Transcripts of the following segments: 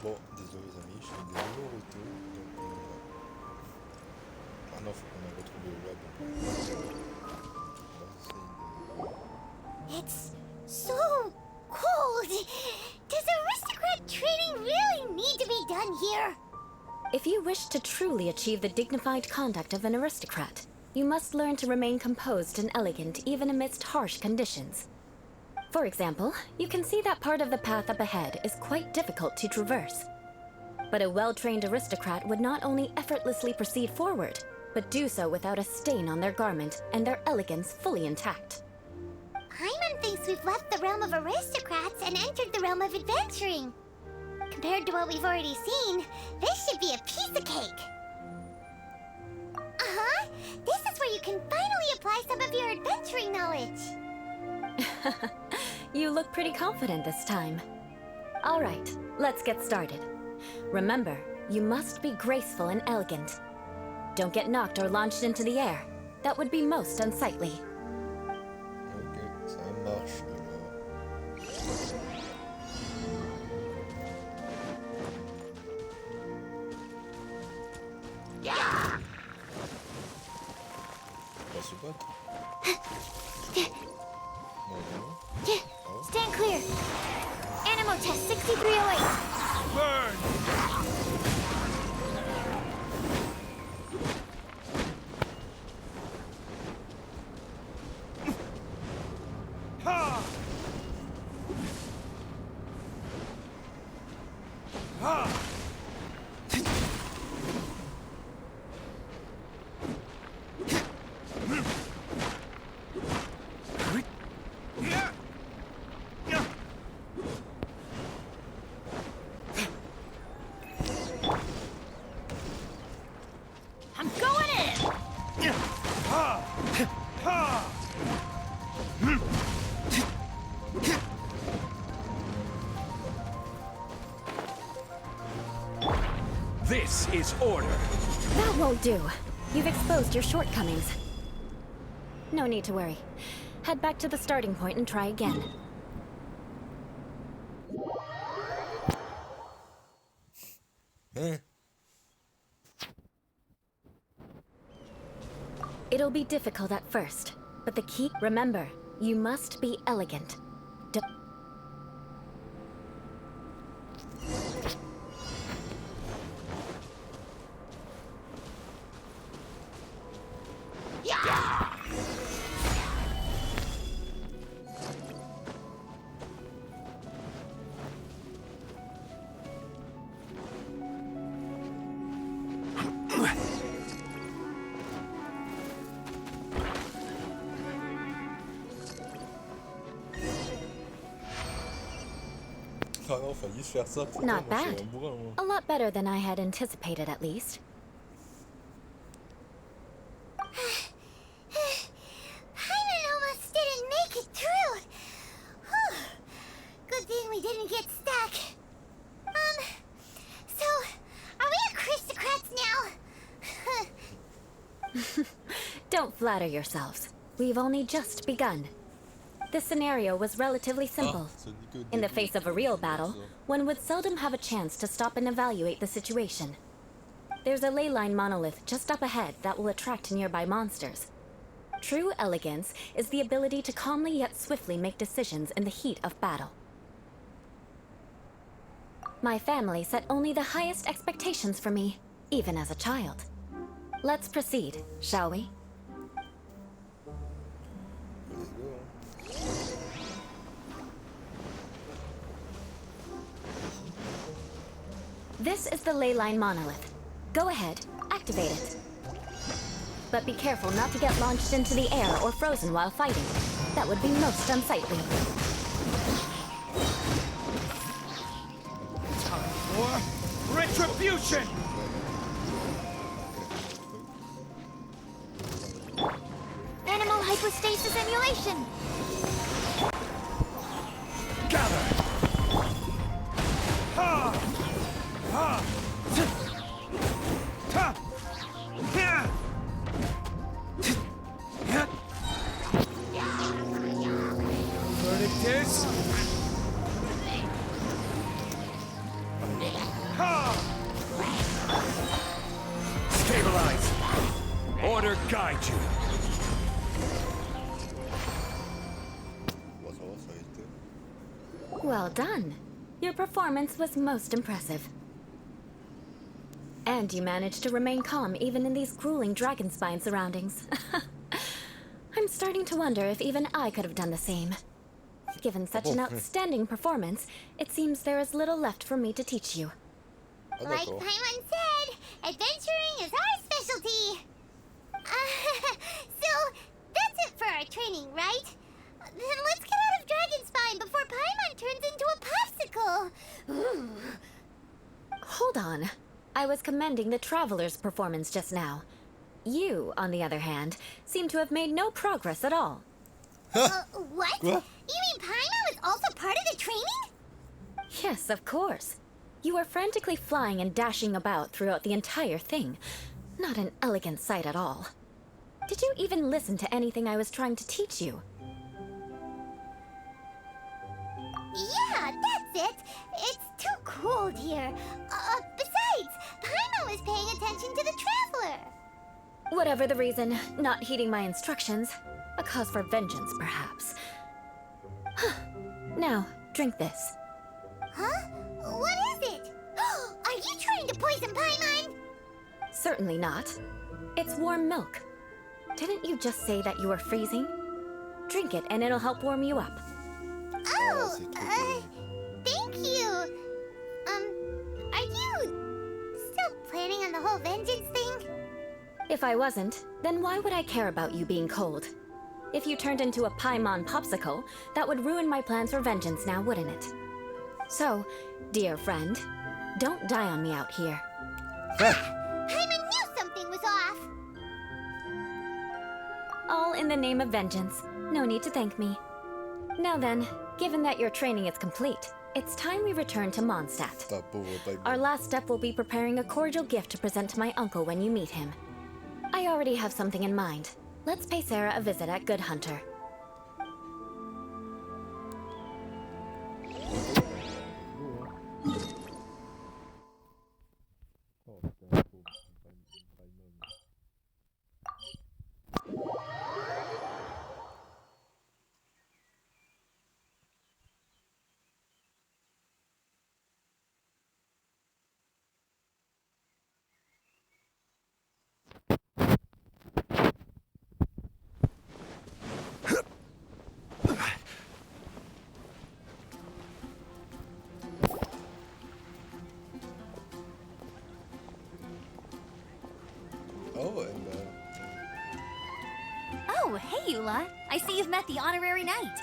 Bon, désolé les amis, j'ai des nouveaux retours. Donc, ah non, faut qu'on ait retrouvé Eula. On va essayer de... It's so cold. Does aristocrat training really need to be done here? If you wish to truly achieve the dignified conduct of an aristocrat, you must learn to remain composed and elegant even amidst harsh conditions. For example, you can see that part of the path up ahead is quite difficult to traverse. But a well-trained aristocrat would not only effortlessly proceed forward, but do so without a stain on their garment and their elegance fully intact. Paimon thinks we've left the realm of aristocrats and entered the realm of adventuring. Compared to what we've already seen, this should be a piece of cake. Uh-huh. This is where you can finally apply some of your adventuring knowledge. You look pretty confident this time. All right, let's get started. Remember, you must be graceful and elegant. Don't get knocked or launched into the air. That would be most unsightly. Ok, ça marche. Passe ou pas? Stand clear. Animo test 6308. Burn! Ha! Ha! I'm going in. This is order. That won't do. You've exposed your shortcomings. No need to worry. Head back to the starting point and try again. Hein? It'll be difficult at first, but the key... Remember, you must be elegant. Ah non, failli se faire ça. Putain, Not moi, je suis bad. un bourrin, moi. A lot better than I had anticipated, at least. Paimon almost didn't make it through. Whew. Good thing we didn't get stuck. So, are we aristocrats now? Don't flatter yourselves. We've only just begun. This scenario was relatively simple. Ah, ça dit qu'au In the début, face of a real battle, one would seldom have a chance to stop and evaluate the situation. There's a ley line monolith just up ahead that will attract nearby monsters. True elegance is the ability to calmly yet swiftly make decisions in the heat of battle. My family set only the highest expectations for me, even as a child. Let's proceed, shall we? Let's go. This is the ley line monolith. Go ahead, activate it. But be careful not to get launched into the air or frozen while fighting. That would be most unsightly. Time for retribution! Animal hypostasis emulation. Gather! Ha! Ha! Ta! Yeah! Verdict is... guide you. Bon, ça va, ça a été. Well done. Your performance was most impressive. And you managed to remain calm even in these grueling dragon spine surroundings. I'm starting to wonder if even I could have done the same. Given such an outstanding performance, it seems there is little left for me to teach you. Ah, Like d'accord. Paimon said, adventuring is our specialty. So, that's it for our training, right? Then let's get out of Dragonspine before Paimon turns into a popsicle. Ooh. Hold on. I was commending the Traveler's performance just now. You, on the other hand, seem to have made no progress at all. What? Quoi? You mean Paimon was also part of the training? Yes, of course. You were frantically flying and dashing about throughout the entire thing. Not an elegant sight at all. Did you even listen to anything I was trying to teach you? Yeah, that's it. It's too cold here. Besides, Paimon was paying attention to the Traveler. Whatever the reason, not heeding my instructions. A cause for vengeance, perhaps. Now, drink this. Huh? What is it? Are you trying to poison Paimon? Certainly not. It's warm milk. Didn't you just say that you were freezing? Drink it and it'll help warm you up. Oh, c'est trop thank you. Are you still planning on the whole vengeance thing? If I wasn't, then why would I care about you being cold? If you turned into a Paimon popsicle, that would ruin my plans for vengeance now, wouldn't it? So, dear friend, don't die on me out here. Paimon knew something was off. All in the name of vengeance. No need to thank me. Now then, given that your training is complete, it's time we return to Mondstadt. Ta pauvre Paimon. Our last step will be preparing a cordial gift to present to my uncle when you meet him. I already have something in mind. Let's pay Sarah a visit at Good Hunter. Oh, putain, pauvre Paimon. Oh, and Oh, hey, Eula. I see you've met the honorary knight.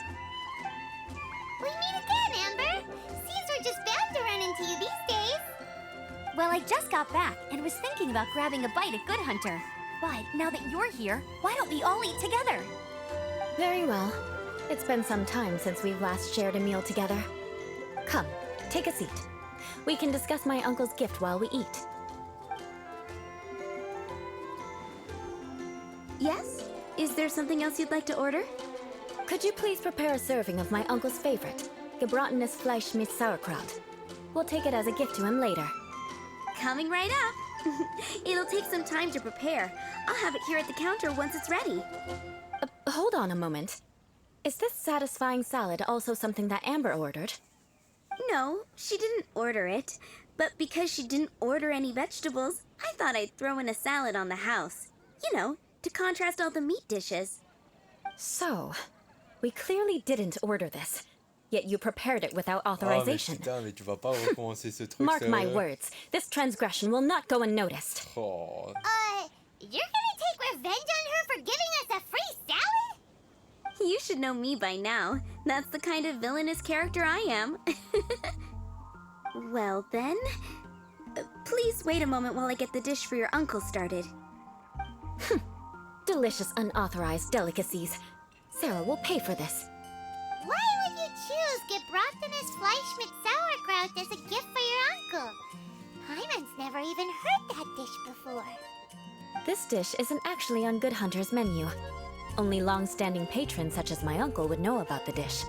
We meet again, Amber. Seems we're just bound to run into you these days. Well, I just got back and was thinking about grabbing a bite at Good Hunter. But now that you're here, why don't we all eat together? Very well. It's been some time since we've last shared a meal together. Come, take a seat. We can discuss my uncle's gift while we eat. Yes? Is there something else you'd like to order? Could you please prepare a serving of my uncle's favorite, gebratenes Fleisch mit Sauerkraut? We'll take it as a gift to him later. Coming right up. It'll take some time to prepare. I'll have it here at the counter once it's ready. Hold on a moment. Is this satisfying salad also something that Amber ordered? No, she didn't order it. But because she didn't order any vegetables, I thought I'd throw in a salad on the house. You know, to contrast all the meat dishes. So, we clearly didn't order this, yet you prepared it without authorization. Ah, mais putain, mais tu vas pas recommencer ce truc. Mark my sérieux? words, this transgression will not go unnoticed. Oh, You're gonna take revenge on her for giving us a free salad? You should know me by now. That's the kind of villainous character I am. Well then, please wait a moment while I get the dish for your uncle started. Delicious unauthorized delicacies. Sarah will pay for this. Why would you choose gebratenes Fleisch mit Sauerkraut as a gift for your uncle? Paimon's never even heard that dish before. This dish isn't actually on Good Hunter's menu. Only long-standing patrons such as my uncle would know about the dish.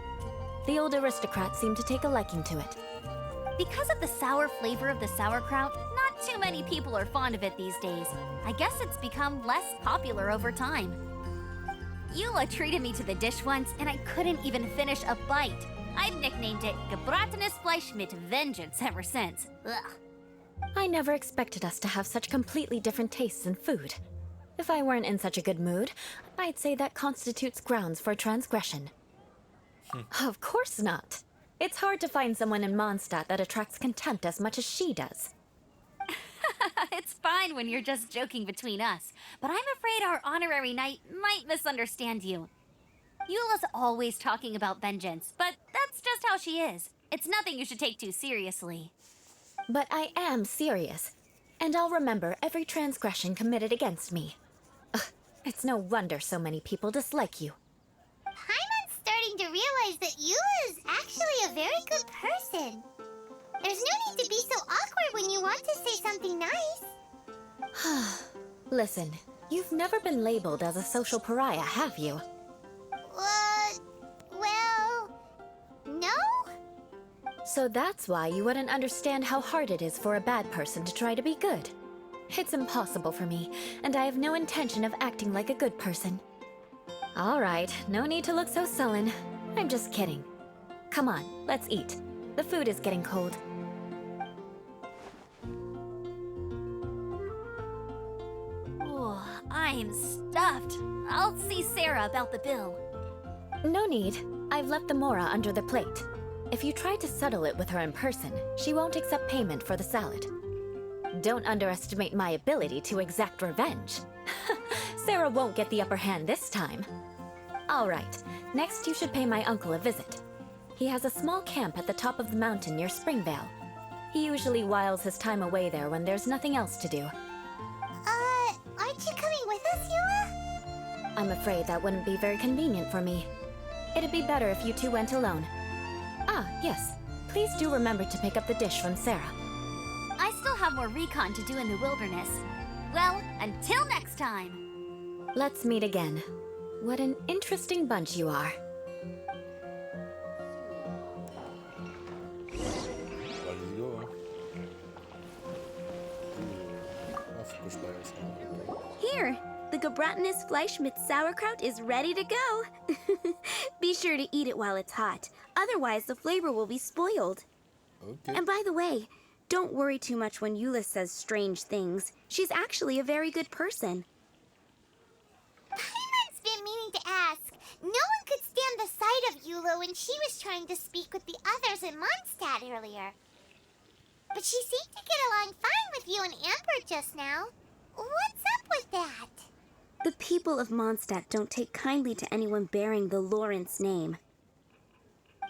The old aristocrat seemed to take a liking to it. Because of the sour flavor of the sauerkraut, not too many people are fond of it these days. I guess it's become less popular over time. Eula treated me to the dish once, and I couldn't even finish a bite. I've nicknamed it Gebratenes Fleisch mit Vengeance ever since. Ugh. I never expected us to have such completely different tastes in food. If I weren't in such a good mood, I'd say that constitutes grounds for transgression. Of course not. It's hard to find someone in Mondstadt that attracts contempt as much as she does. It's fine when you're just joking between us, but I'm afraid our honorary knight might misunderstand you. Eula's always talking about vengeance, but that's just how she is. It's nothing you should take too seriously. But I am serious, and I'll remember every transgression committed against me. Ugh, it's no wonder so many people dislike you. Paimon's starting to realize that Eula is actually a very good person. There's no need to be so awkward when you want to say something nice. Listen, you've never been labeled as a social pariah, have you? Well, no? So that's why you wouldn't understand how hard it is for a bad person to try to be good. It's impossible for me, and I have no intention of acting like a good person. All right, no need to look so sullen. I'm just kidding. Come on, let's eat. The food is getting cold. Oh, I'm stuffed. I'll see Sarah about the bill. No need. I've left the mora under the plate. If you try to settle it with her in person, she won't accept payment for the salad. Don't underestimate my ability to exact revenge. Sarah won't get the upper hand this time. All right, next you should pay my uncle a visit. He has a small camp at the top of the mountain near Springvale. He usually whiles his time away there when there's nothing else to do. Aren't you coming with us, Eula? I'm afraid that wouldn't be very convenient for me. It'd be better if you two went alone. Ah, yes. Please do remember to pick up the dish from Sarah. I still have more recon to do in the wilderness. Well, until next time. Let's meet again. What an interesting bunch you are. Bah, let's go, hein. Ah, faut que je paye ça. Here, the Gebratenes Fleisch mit sauerkraut is ready to go. Be sure to eat it while it's hot. Otherwise, the flavor will be spoiled. Okay. And by the way, don't worry too much when Eula says strange things. She's actually a very good person. Paimon's been meaning to ask. No one could stand the sight of Eula when she was trying to speak with the others in Mondstadt earlier. But she seemed to get along fine with you and Amber just now. What's up with that? The people of Mondstadt don't take kindly to anyone bearing the Lawrence name.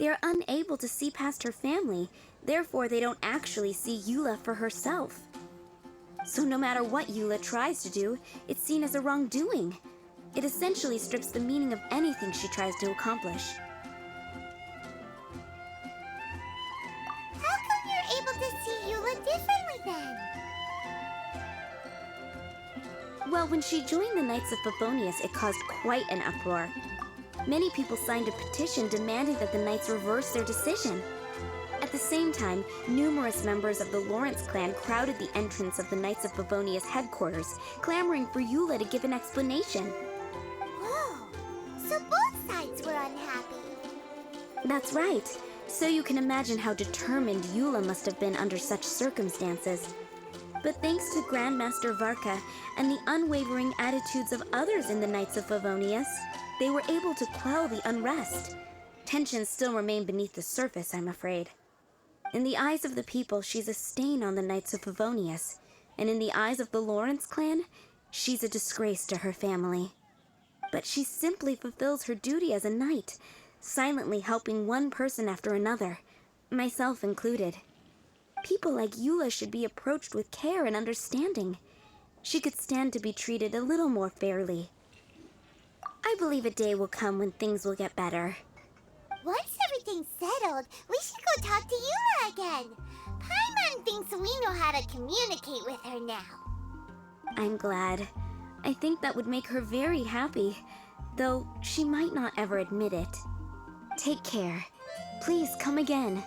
They are unable to see past her family, therefore they don't actually see Eula for herself. So no matter what Eula tries to do, it's seen as a wrongdoing. It essentially strips the meaning of anything she tries to accomplish. How come you're able to see Eula differently then? Well, when she joined the Knights of Favonius, it caused quite an uproar. Many people signed a petition demanding that the Knights reverse their decision. At the same time, numerous members of the Lawrence clan crowded the entrance of the Knights of Favonius headquarters, clamoring for Eula to give an explanation. Whoa, so both sides were unhappy. That's right. So you can imagine how determined Eula must have been under such circumstances. But thanks to Grandmaster Varka and the unwavering attitudes of others in the Knights of Favonius, they were able to quell the unrest. Tensions still remain beneath the surface, I'm afraid. In the eyes of the people, she's a stain on the Knights of Favonius, and in the eyes of the Lawrence clan, she's a disgrace to her family. But she simply fulfills her duty as a knight, silently helping one person after another, myself included. People like Eula should be approached with care and understanding. She could stand to be treated a little more fairly. I believe a day will come when things will get better. Once everything's settled, we should go talk to Eula again. Paimon thinks we know how to communicate with her now. I'm glad. I think that would make her very happy, though she might not ever admit it. Take care. Please come again.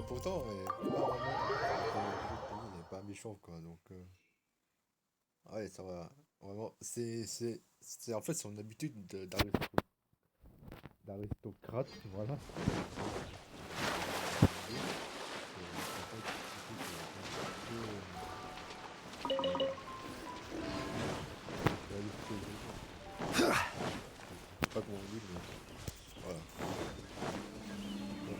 pourtant, il est pas vraiment... Il n'est pas méchant, quoi, donc... Ouais, ça va. Vraiment, en fait son habitude d'aristocrate, voilà. Je sais pas comment on dit, mais voilà. Donc,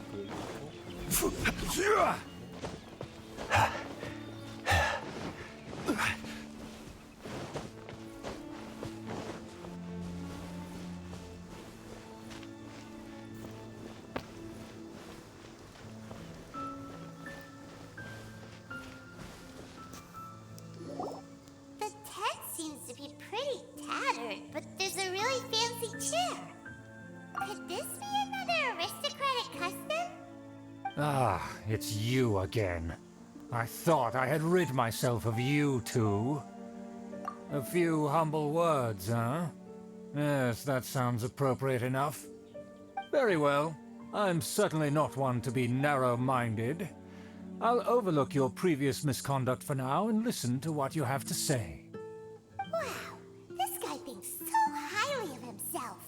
The tent seems to be pretty tattered, but there's a really fancy chair. Could this be another aristocratic custom? Ah, it's you again. I thought I had rid myself of you two. A few humble words, huh? Yes, that sounds appropriate enough. Very well. I'm certainly not one to be narrow-minded. I'll overlook your previous misconduct for now and listen to what you have to say. Wow, this guy thinks so highly of himself.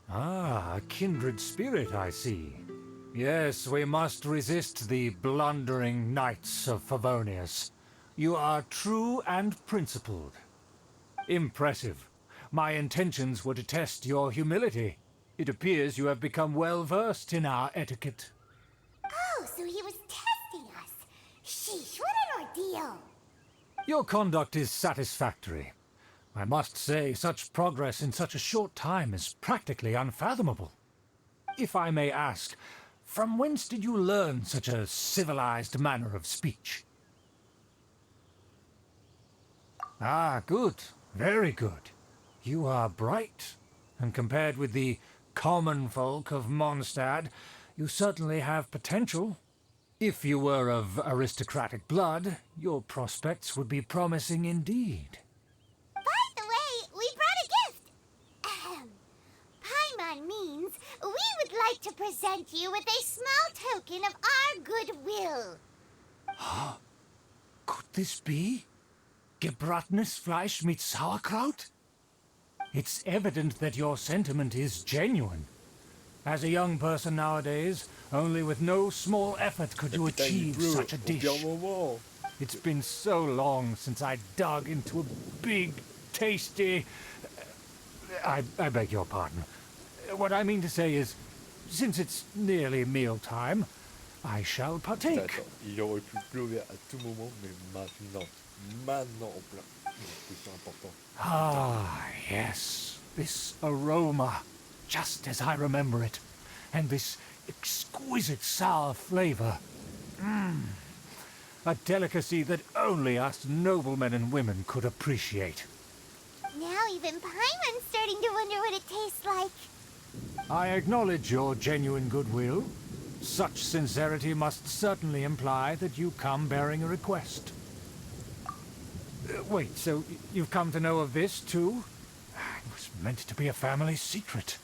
Ah, a kindred spirit, I see. Yes, we must resist the blundering knights of Favonius. You are true and principled. Impressive. My intentions were to test your humility. It appears you have become well versed in our etiquette. Oh, so he was testing us. Sheesh, what an ordeal. Your conduct is satisfactory. I must say, such progress in such a short time is practically unfathomable. If I may ask, from whence did you learn such a civilized manner of speech? Ah, good. Very good. You are bright, and compared with the common folk of Mondstadt, you certainly have potential. If you were of aristocratic blood, your prospects would be promising indeed. By the way, we brought a gift. Ahem. Paimon means we would like to present you with a small token of our goodwill. Could this be? Gebratenes Fleisch mit Sauerkraut? It's evident that your sentiment is genuine. As a young person nowadays, only with no small effort could you achieve such a dish. It's been so long since I dug into a big, tasty... I beg your pardon. What I mean to say is, since it's nearly mealtime, I shall partake. Attends, il aurait pu pleurer à tout moment, mais maintenant. Maintenant en plein. C'est important. Ah, yes. This aroma, just as I remember it. And this exquisite sour flavor. A delicacy that only us noblemen and women could appreciate. Now even Paimon's starting to wonder what it tastes like. I acknowledge your genuine goodwill. Such sincerity must certainly imply that you come bearing a request. Wait, so you've come to know of this, too? It was meant to be a family secret.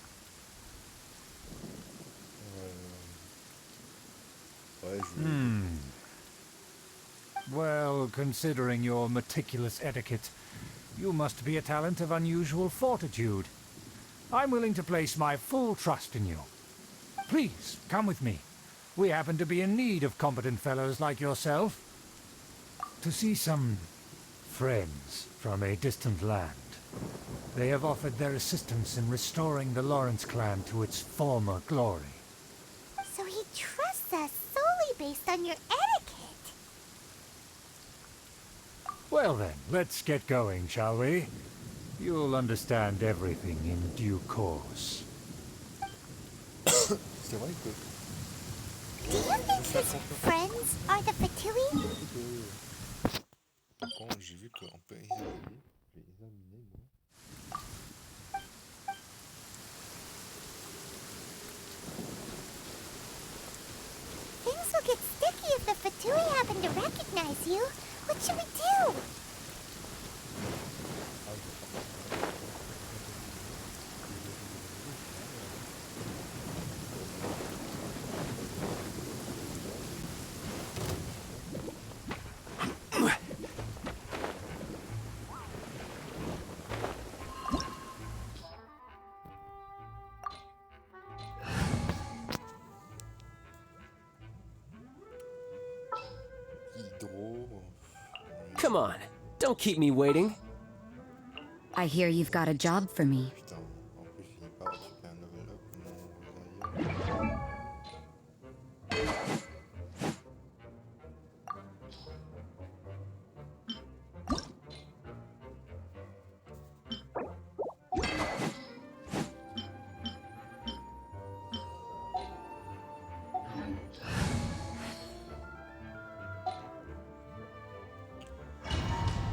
Ouais, je... Well, considering your meticulous etiquette, you must be a talent of unusual fortitude. I'm willing to place my full trust in you. Please, come with me. We happen to be in need of competent fellows like yourself. To see some friends from a distant land. They have offered their assistance in restoring the Lawrence clan to its former glory. So he trusts us solely based on your etiquette. Well then, let's get going, shall we? You'll understand everything in due course. C'est vrai que... Do you think his friends are the Fatui? Quand j'ai vu qu'on peut examiner, j'ai examiné moi. Things will get sticky if the Fatui happen to recognize you. What should we do? Come on, don't keep me waiting. I hear you've got a job for me. Putain, en plus il est pas tu fais un level up, non, ailleurs.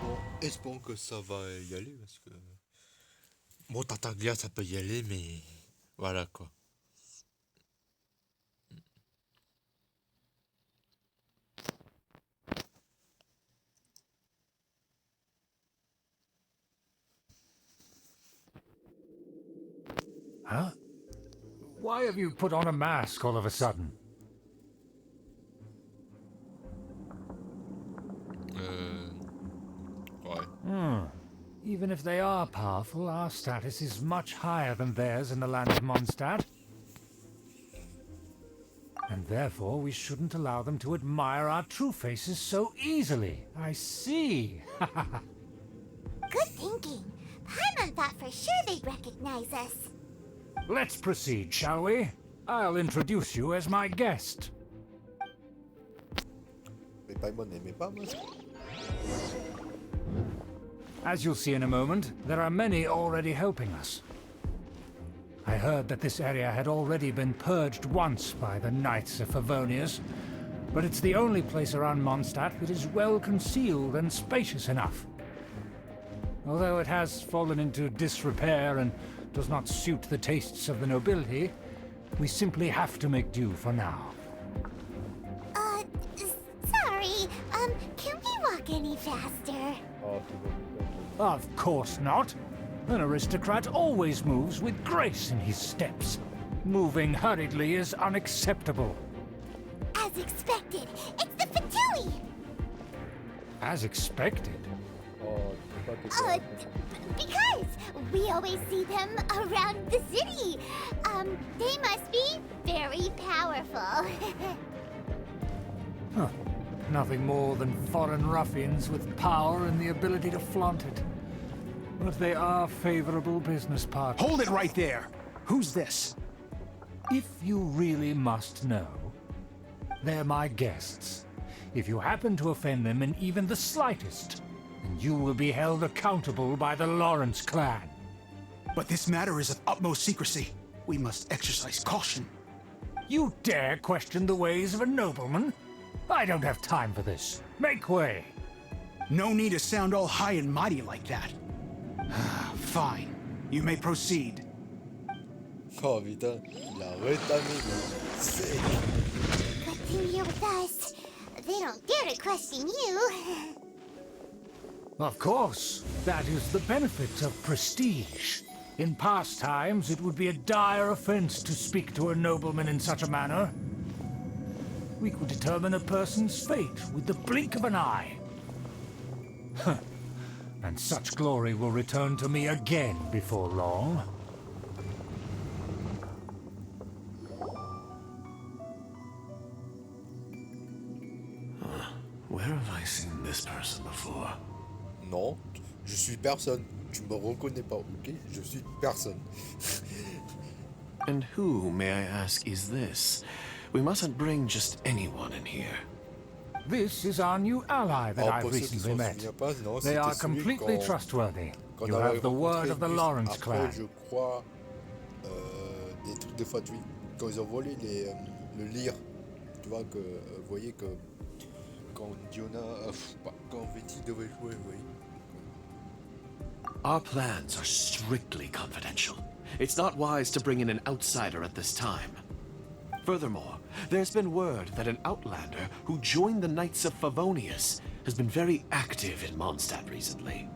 Bon, espérons que ça va y aller parce que. Bon, Tartaglia ça peut y aller, mais. Voilà quoi. Huh? Why have you put on a mask all of a sudden? Ouais. Even if they are powerful, our status is much higher than theirs in the land of Mondstadt. And therefore we shouldn't allow them to admire our true faces so easily. I see. Good thinking. Paimon thought for sure they'd recognize us. Let's proceed, shall we? I'll introduce you as my guest. Mais Paimon n'aimait pas moi. As you'll see in a moment, there are many already helping us. I heard that this area had already been purged once by the Knights of Favonius, but it's the only place around Mondstadt that is well concealed and spacious enough. Although it has fallen into disrepair and does not suit the tastes of the nobility, we simply have to make do for now. Sorry. Can we walk any faster? Oh, tu vois. Of course not. An aristocrat always moves with grace in his steps. Moving hurriedly is unacceptable. As expected, it's the Fatui! As expected. Oh, tu peux pas te Because we always see them around the city. They must be very powerful. Huh. Nothing more than foreign ruffians with power and the ability to flaunt it. But they are favorable business partners. Hold it right there! Who's this? If you really must know, they're my guests. If you happen to offend them in even the slightest, then you will be held accountable by the Lawrence clan. But this matter is of utmost secrecy. We must exercise caution. You dare question the ways of a nobleman? I don't have time for this. Make way! No need to sound all high and mighty like that. Fine. You may proceed. Oh putain, il a rétamé le sec. Good thing you're with us. They don't dare to question you. Of course, that is the benefit of prestige. In past times, it would be a dire offense to speak to a nobleman in such a manner. We could determine a person's fate with the blink of an eye. And such glory will return to me again before long. Where have I seen this person before? Non, je suis personne. Tu me reconnais pas, ok? Je suis personne. And who, may I ask, is this? We mustn't bring just anyone in here. This is our new ally that Oh, I've pour ceux qui recently s'en met. souviennent pas, non, They c'était are celui completely quand- trustworthy. Quand You on avait have the word rencontré of the juste Lawrence après, clan. je crois, des trucs de Fatui. Quand ils ont volé le lyre, tu vois, que vous voyez que quand Diona, quand Betty devait jouer, vous voyez. Our plans are strictly confidential. It's not wise to bring in an outsider at this time. Furthermore, there's been word that an outlander who joined the Knights of Favonius has been very active in Mondstadt recently.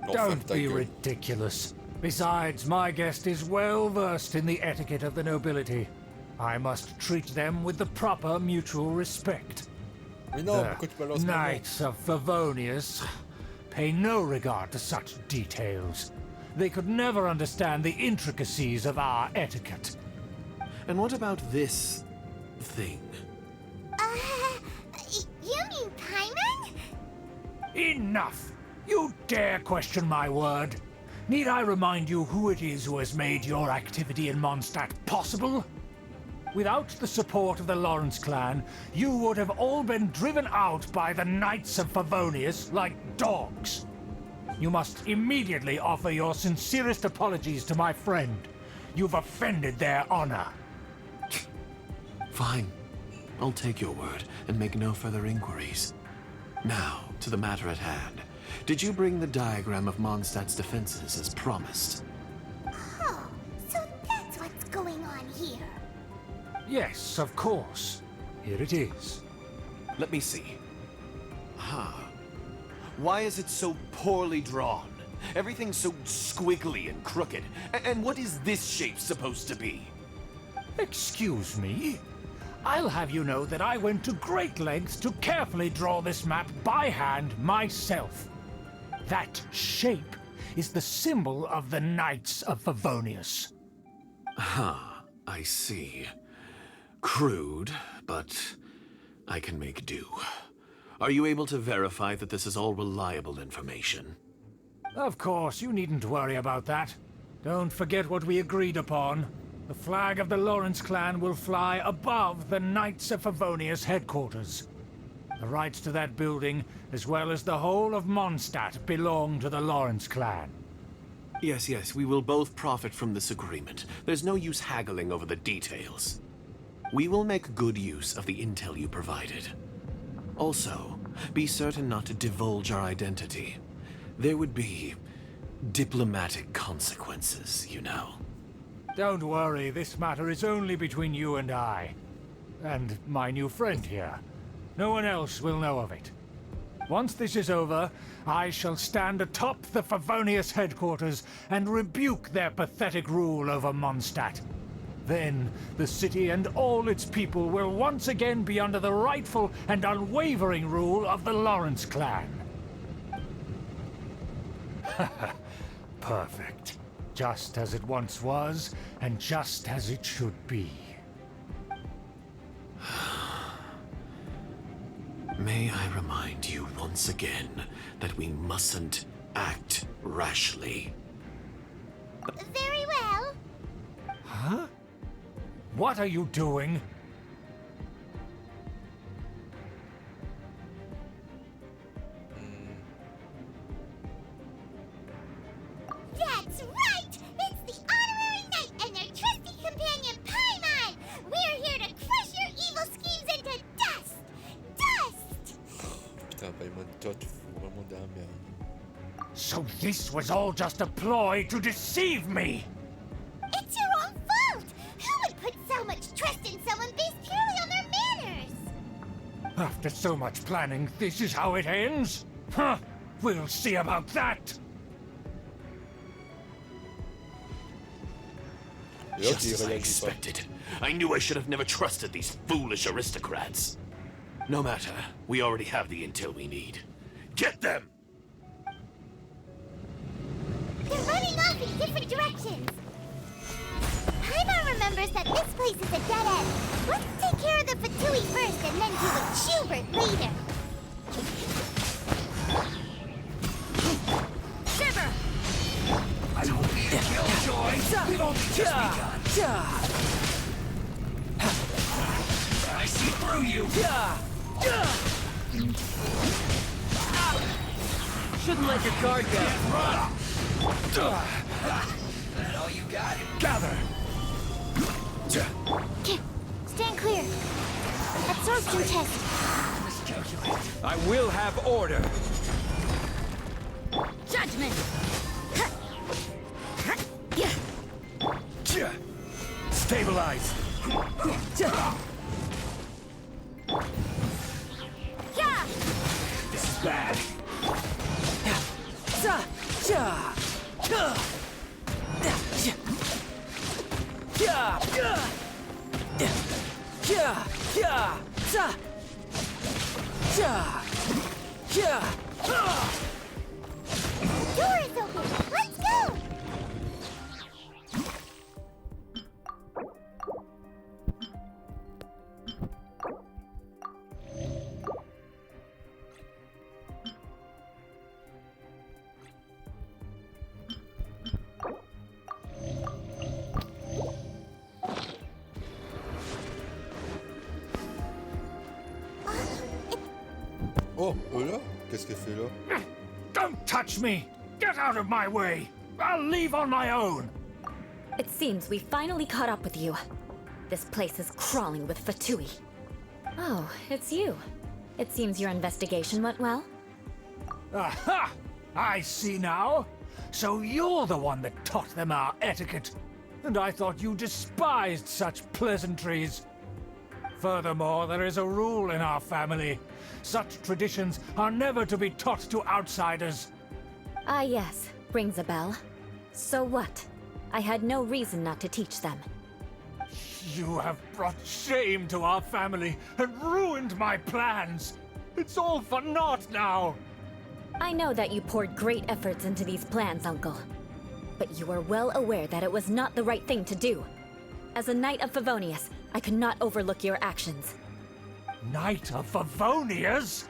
Non, Don't ferme ta be gueule. ridiculous. Besides, my guest is well versed in the etiquette of the nobility. I must treat them with the proper mutual respect. Mais non, The pourquoi tu balances mon nom? Knights of Favonius pay no regard to such details. They could never understand the intricacies of our etiquette. And what about this thing? You mean Paimon? Enough! You dare question my word? Need I remind you who it is who has made your activity in Mondstadt possible? Without the support of the Lawrence clan, you would have all been driven out by the Knights of Favonius like dogs. You must immediately offer your sincerest apologies to my friend. You've offended their honor. Fine. I'll take your word and make no further inquiries. Now, to the matter at hand. Did you bring the diagram of Mondstadt's defenses as promised? Oh, so that's what's going on here. Yes, of course. Here it is. Let me see. Why is it so poorly drawn? Everything's so squiggly and crooked. And what is this shape supposed to be? Excuse me? I'll have you know that I went to great lengths to carefully draw this map by hand myself. That shape is the symbol of the Knights of Favonius. I see. Crude, but I can make do. Are you able to verify that this is all reliable information? Of course, you needn't worry about that. Don't forget what we agreed upon. The flag of the Lawrence clan will fly above the Knights of Favonius headquarters. The rights to that building, as well as the whole of Mondstadt, belong to the Lawrence clan. Yes, we will both profit from this agreement. There's no use haggling over the details. We will make good use of the intel you provided. Also, be certain not to divulge our identity. There would be diplomatic consequences, you know. Don't worry, this matter is only between you and I. And my new friend here. No one else will know of it. Once this is over, I shall stand atop the Favonius headquarters and rebuke their pathetic rule over Mondstadt. Then, the city and all its people will once again be under the rightful and unwavering rule of the Lawrence clan. Perfect. Just as it once was, and just as it should be. May I remind you once again that we mustn't act rashly. Very well. Huh? What are you doing? That's right! It's the Honorary Knight and their trusty companion, Paimon! We're here to crush your evil schemes into dust! Dust! Putain, Paimon, toi, tu fous vraiment de la merde. So this was all just a ploy to deceive me! It's your own fault! Who would put so much trust in someone based purely on their manners? After so much planning, this is how it ends? Huh! We'll see about that! Just as I expected. I knew I should have never trusted these foolish aristocrats. No matter, we already have the intel we need. Get them! They're running off in different directions. Paimon remembers that this place is a dead end. Let's take care of the Fatui first and then deal with Schubert later. Shiver! I don't need a killjoy. We've only just begun. I see through you. Shouldn't let your guard down. That all you got? Gather! Stand clear. Absorption test. Miscalculate. I will have order. Judgment! Stabilize! Yeah! This is bad. Door is open. Let's go. Oh, Eula? Qu'est-ce qu'elle fait là? Don't touch me! Get out of my way! I'll leave on my own! It seems we finally caught up with you. This place is crawling with Fatui. Oh, it's you. It seems your investigation went well. Aha! I see now. So you're the one that taught them our etiquette. And I thought you despised such pleasantries. Furthermore, there is a rule in our family. Such traditions are never to be taught to outsiders. Ah yes, rings a bell. So what? I had no reason not to teach them. You have brought shame to our family and ruined my plans. It's all for naught now. I know that you poured great efforts into these plans, Uncle. But you are well aware that it was not the right thing to do. As a Knight of Favonius, I could not overlook your actions. Knight of Favonius?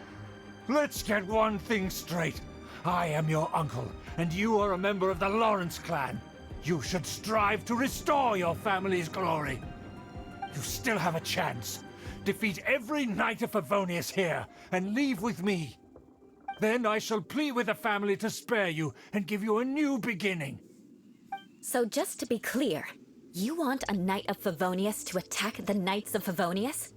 Let's get one thing straight. I am your uncle, and you are a member of the Lawrence clan. You should strive to restore your family's glory. You still have a chance. Defeat every Knight of Favonius here, and leave with me. Then I shall plead with the family to spare you and give you a new beginning. So just to be clear, you want a Knight of Favonius to attack the Knights of Favonius?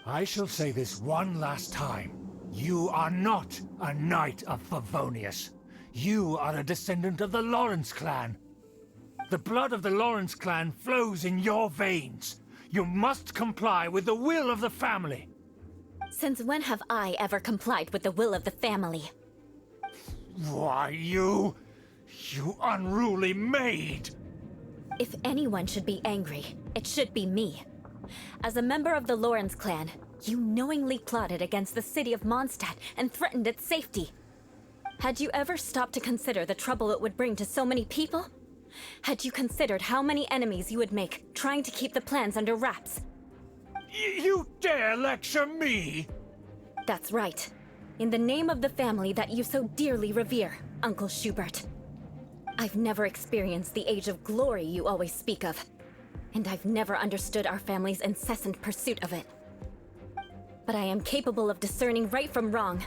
I shall say this one last time. You are not a Knight of Favonius. You are a descendant of the Lawrence clan. The blood of the Lawrence clan flows in your veins. You must comply with the will of the family. Since when have I ever complied with the will of the family? Why, you unruly maid! If anyone should be angry, it should be me. As a member of the Lawrence clan, you knowingly plotted against the city of Mondstadt and threatened its safety. Had you ever stopped to consider the trouble it would bring to so many people? Had you considered how many enemies you would make trying to keep the plans under wraps? You dare lecture me? That's right. In the name of the family that you so dearly revere, Uncle Schubert. I've never experienced the age of glory you always speak of, and I've never understood our family's incessant pursuit of it. But I am capable of discerning right from wrong,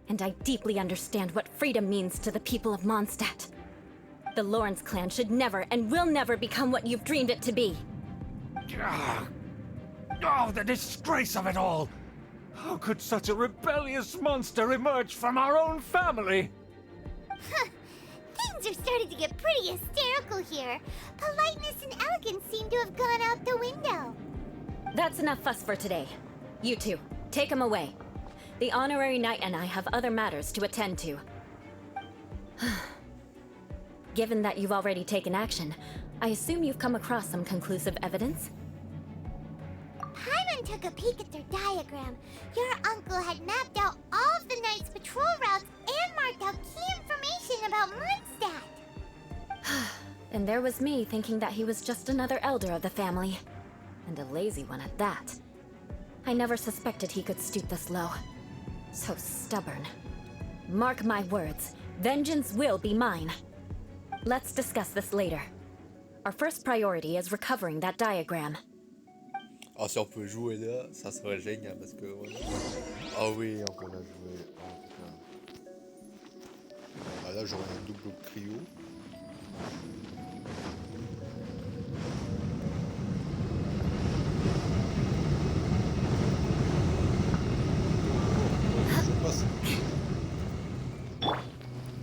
and I deeply understand what freedom means to the people of Mondstadt. The Lawrence clan should never and will never become what you've dreamed it to be. Oh, the disgrace of it all! How could such a rebellious monster emerge from our own family? Huh. Things are starting to get pretty hysterical here. Politeness and elegance seem to have gone out the window. That's enough fuss for today. You two, take him away. The honorary knight and I have other matters to attend to. Given that you've already taken action, I assume you've come across some conclusive evidence? Paimon took a peek at their diagram. Your uncle had mapped out all of the Knight's patrol routes and marked out key information about Mondstadt. And there was me thinking that he was just another elder of the family. And a lazy one at that. I never suspected he could stoop this low. So stubborn. Mark my words, vengeance will be mine. Let's discuss this later. Our first priority is recovering that diagram. Ah, si on peut jouer là, ça serait génial parce que. Ouais. Ah oui, on peut la jouer. Oh, putain. Ah, là, j'aurai un double cryo.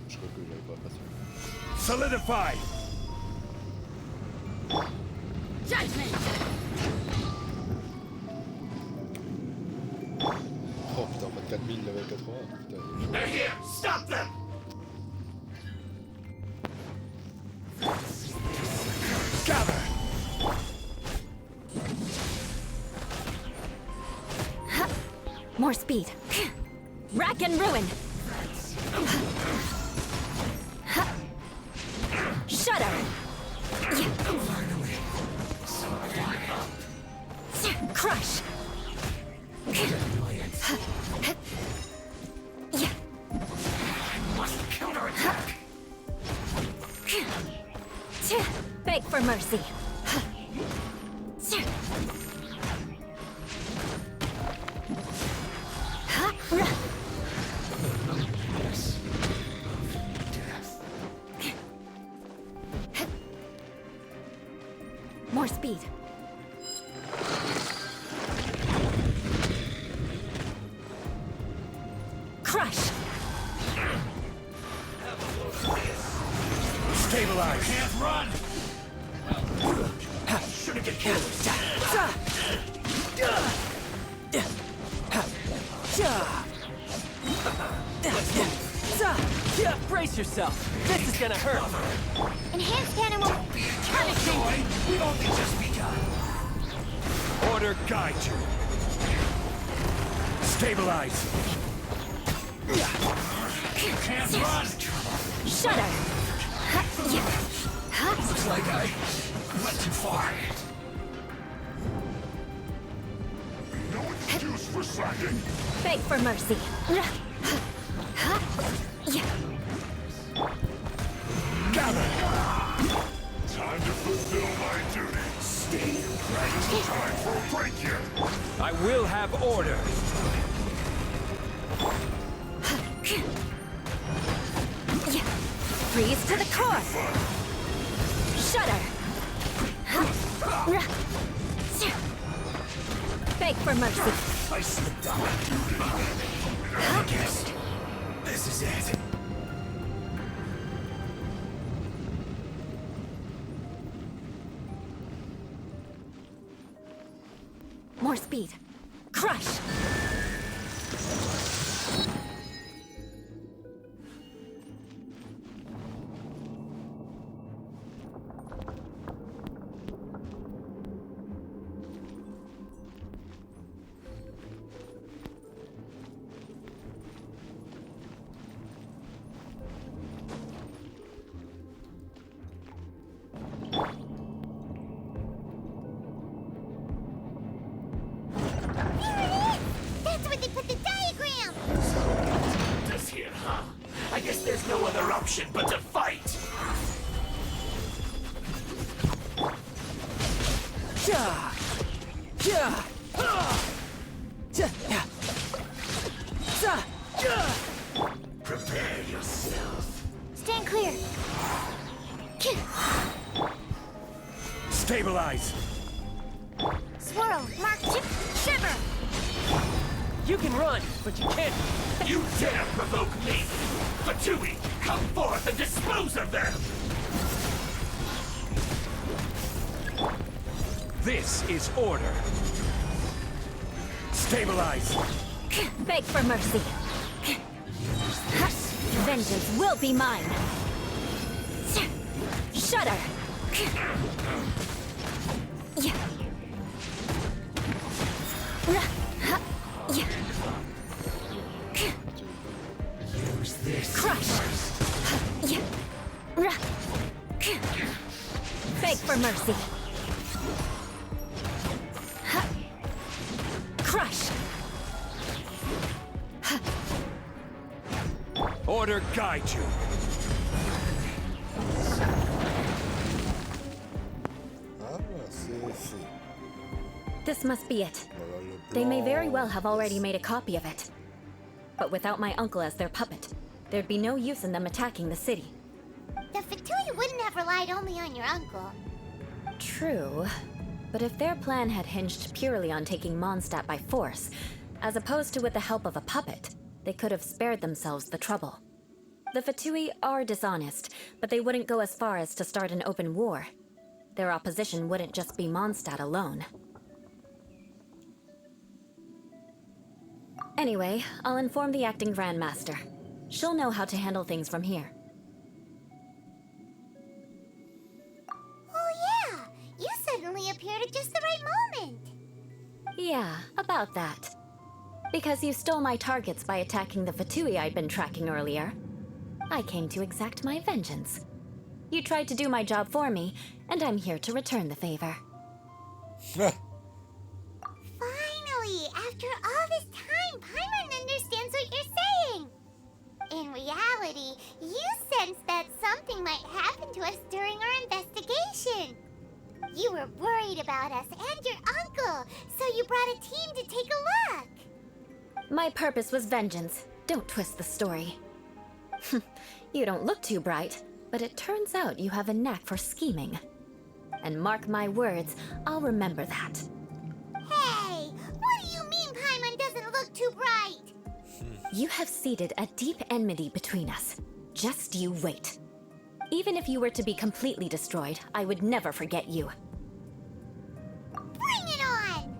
Je crois que j'avais pas passé. Solidify! Judgment! Oh putain, 24 000, level 80, putain. They're here! Stop them! Gather! More speed. Rack and ruin! Shudder! Crush! Counterattack! Beg for mercy. Crush! Stabilize. Can't run. Shouldn't get killed. Brace yourself. This is gonna hurt. Enhanced animal punishment. We've only just begun. Order guide you. Stabilize. Can't run. Shudder! Looks like I went too far. No excuse for slacking. Beg for mercy. Gather. Time to fulfill my duty. Stay right. Time for a break here. I will have order. Freeze to the core! Shudder! Beg for mercy. I slipped up. I guess this is it. More speed. Crush! That's where they put the diagram! This here, huh? I guess there's no other option but to fight. Prepare yourself. Stand clear. Stabilize. Swirl, mark, chip, shiver! You can run, but you can't. You dare provoke me! Fatui, come forth and dispose of them! This is order. Stabilize. Beg for mercy. Vengeance will be mine. Shudder. Use this. Crush. Beg for mercy. Crush. Order guide you. Ah, c'est... This must be it. Voilà le They may very plan. well have already made a copy of it. But without my uncle as their puppet, there'd be no use in them attacking the city. The Fatui wouldn't have relied only on your uncle. True. But if their plan had hinged purely on taking Mondstadt by force, as opposed to with the help of a puppet, they could have spared themselves the trouble. The Fatui are dishonest, but they wouldn't go as far as to start an open war. Their opposition wouldn't just be Mondstadt alone. Anyway, I'll inform the acting Grandmaster. She'll know how to handle things from here. Oh yeah! You suddenly appeared at just the right moment! Yeah, about that. Because you stole my targets by attacking the Fatui I'd been tracking earlier. I came to exact my vengeance. You tried to do my job for me, and I'm here to return the favor. Finally! After all this time, Paimon understands what you're saying! In reality, you sensed that something might happen to us during our investigation. You were worried about us and your uncle, so you brought a team to take a look. My purpose was vengeance. Don't twist the story. You don't look too bright, but it turns out you have a knack for scheming. And mark my words, I'll remember that. Hey, what do you mean Paimon doesn't look too bright? You have seeded a deep enmity between us. Just you wait. Even if you were to be completely destroyed, I would never forget you. Bring it on!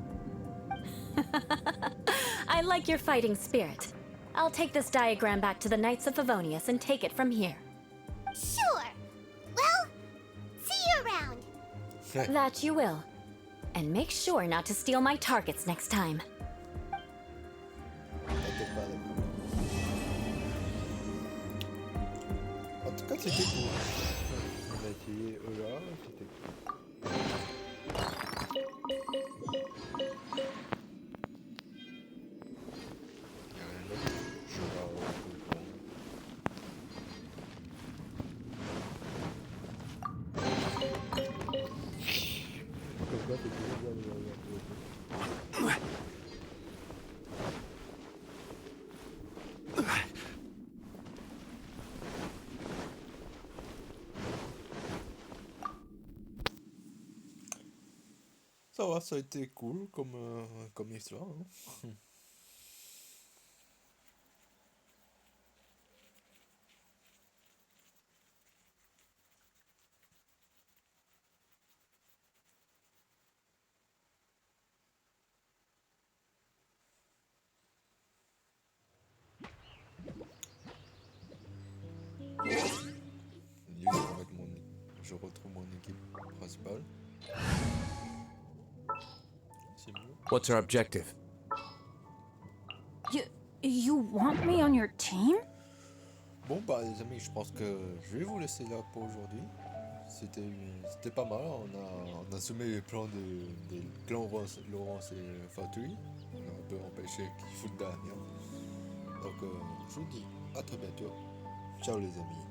I like your fighting spirit. I'll take this diagram back to the Knights of Favonius and take it from here. Sure. Well, see you around. That you will. And make sure not to steal my targets next time. T'inquiète pas, d'accord. En tout cas, c'était cool. On a essayé Eula, c'était cool. Il y a rien d'autre. Je vais voir un peu le temps. Comme quoi, t'es toujours bien les Ça va, ça a été cool comme histoire. Hein. Je retrouve mon équipe principale. C'est mieux. What's our objective? You want me on your team? Bon bah les amis, je pense que je vais vous laisser là pour aujourd'hui. C'était pas mal, on a semé les plans des clans Laurence et Fatui. On a un peu empêché qu'ils foutent de la merde. Donc je vous dis à très bientôt. Ciao les amis.